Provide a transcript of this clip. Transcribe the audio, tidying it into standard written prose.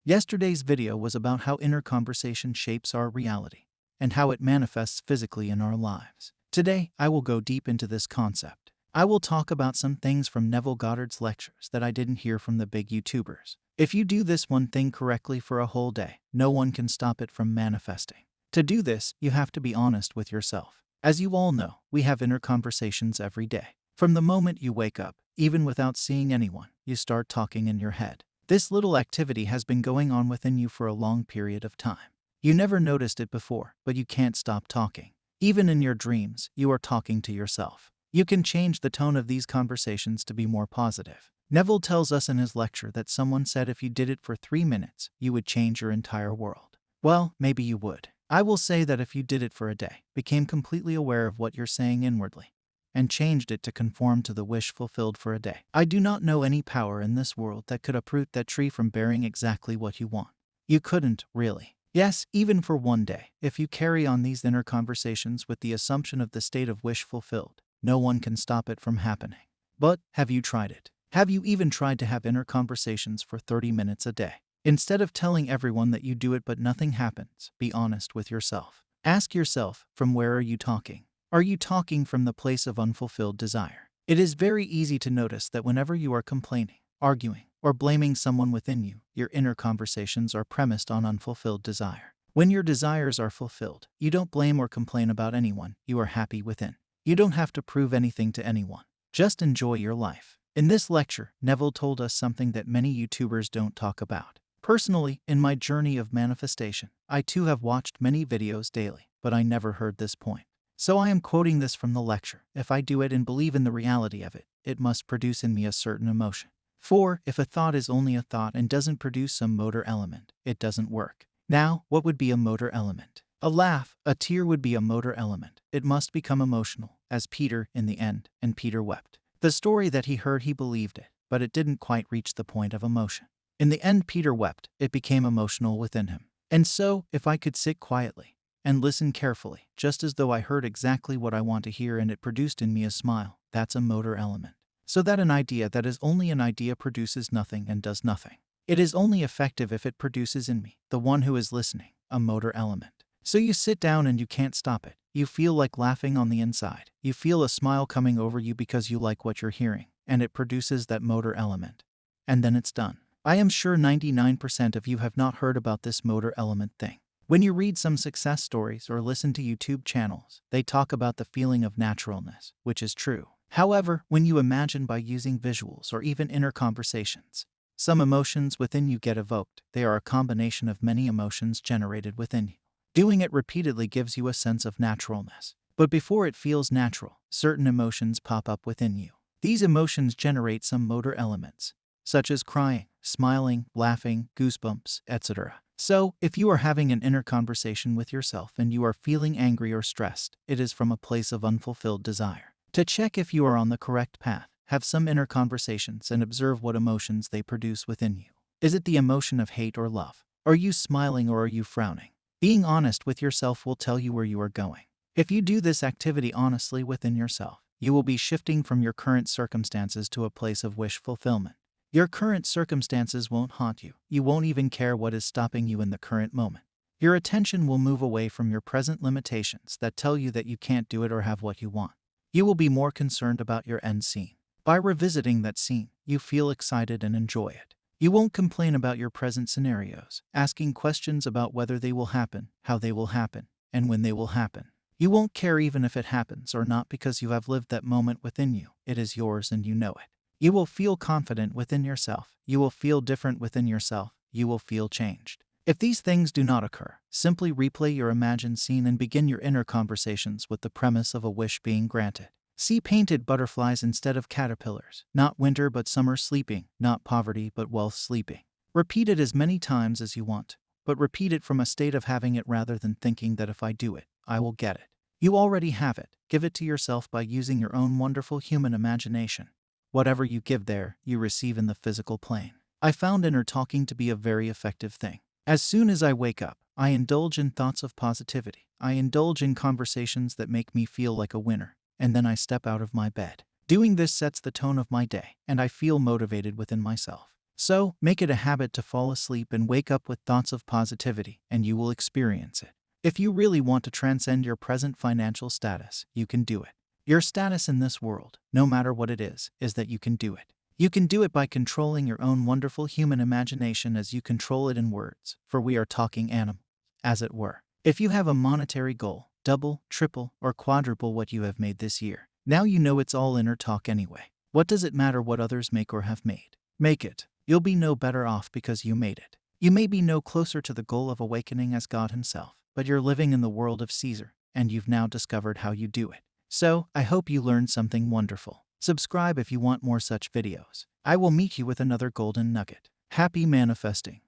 Yesterday's video was about how inner conversation shapes our reality and how it manifests physically in our lives. Today, I will go deep into this concept. I will talk about some things from Neville Goddard's lectures that I didn't hear from the big YouTubers. If you do this one thing correctly for a whole day, no one can stop it from manifesting. To do this, you have to be honest with yourself. As you all know, we have inner conversations every day. From the moment you wake up, even without seeing anyone, you start talking in your head. This little activity has been going on within you for a long period of time. You never noticed it before, but you can't stop talking. Even in your dreams, you are talking to yourself. You can change the tone of these conversations to be more positive. Neville tells us in his lecture that someone said if you did it for 3 minutes, you would change your entire world. Well, maybe you would. I will say that if you did it for a day, became completely aware of what you're saying inwardly, and changed it to conform to the wish fulfilled for a day. I do not know any power in this world that could uproot that tree from bearing exactly what you want. You couldn't, really. Yes, even for one day, if you carry on these inner conversations with the assumption of the state of wish fulfilled, no one can stop it from happening. But, have you tried it? Have you even tried to have inner conversations for 30 minutes a day? Instead of telling everyone that you do it but nothing happens, be honest with yourself. Ask yourself, from where are you talking? Are you talking from the place of unfulfilled desire? It is very easy to notice that whenever you are complaining, arguing, or blaming someone within you, your inner conversations are premised on unfulfilled desire. When your desires are fulfilled, you don't blame or complain about anyone, you are happy within. You don't have to prove anything to anyone. Just enjoy your life. In this lecture, Neville told us something that many YouTubers don't talk about. Personally, in my journey of manifestation, I too have watched many videos daily, but I never heard this point. So I am quoting this from the lecture. If I do it and believe in the reality of it, it must produce in me a certain emotion. For, if a thought is only a thought and doesn't produce some motor element, it doesn't work. Now, what would be a motor element? A laugh, a tear would be a motor element. It must become emotional, as Peter, in the end, and Peter wept. The story that he heard, he believed it, but it didn't quite reach the point of emotion. In the end, Peter wept. It became emotional within him. And so, if I could sit quietly and listen carefully, just as though I heard exactly what I want to hear and it produced in me a smile, that's a motor element. So that an idea that is only an idea produces nothing and does nothing. It is only effective if it produces in me, the one who is listening, a motor element. So you sit down and you can't stop it. You feel like laughing on the inside. You feel a smile coming over you because you like what you're hearing, and it produces that motor element. And then it's done. I am sure 99% of you have not heard about this motor element thing. When you read some success stories or listen to YouTube channels, they talk about the feeling of naturalness, which is true. However, when you imagine by using visuals or even inner conversations, some emotions within you get evoked. They are a combination of many emotions generated within you. Doing it repeatedly gives you a sense of naturalness. But before it feels natural, certain emotions pop up within you. These emotions generate some motor elements, such as crying, smiling, laughing, goosebumps, etc. So, if you are having an inner conversation with yourself and you are feeling angry or stressed, it is from a place of unfulfilled desire. To check if you are on the correct path, have some inner conversations and observe what emotions they produce within you. Is it the emotion of hate or love? Are you smiling or are you frowning? Being honest with yourself will tell you where you are going. If you do this activity honestly within yourself, you will be shifting from your current circumstances to a place of wish fulfillment. Your current circumstances won't haunt you. You won't even care what is stopping you in the current moment. Your attention will move away from your present limitations that tell you that you can't do it or have what you want. You will be more concerned about your end scene. By revisiting that scene, you feel excited and enjoy it. You won't complain about your present scenarios, asking questions about whether they will happen, how they will happen, and when they will happen. You won't care even if it happens or not because you have lived that moment within you. It is yours and you know it. You will feel confident within yourself. You will feel different within yourself. You will feel changed. If these things do not occur, simply replay your imagined scene and begin your inner conversations with the premise of a wish being granted. See painted butterflies instead of caterpillars, not winter but summer sleeping, not poverty but wealth sleeping. Repeat it as many times as you want, but repeat it from a state of having it rather than thinking that if I do it, I will get it. You already have it. Give it to yourself by using your own wonderful human imagination. Whatever you give there, you receive in the physical plane. I found inner talking to be a very effective thing. As soon as I wake up, I indulge in thoughts of positivity. I indulge in conversations that make me feel like a winner. And then I step out of my bed. Doing this sets the tone of my day, and I feel motivated within myself. So, make it a habit to fall asleep and wake up with thoughts of positivity, and you will experience it. If you really want to transcend your present financial status, you can do it. Your status in this world, no matter what it is that you can do it. You can do it by controlling your own wonderful human imagination as you control it in words, for we are talking animals, as it were. If you have a monetary goal, double, triple, or quadruple what you have made this year, now you know it's all inner talk anyway. What does it matter what others make or have made? Make it. You'll be no better off because you made it. You may be no closer to the goal of awakening as God himself, but you're living in the world of Caesar, and you've now discovered how you do it. So, I hope you learned something wonderful. Subscribe if you want more such videos. I will meet you with another golden nugget. Happy manifesting.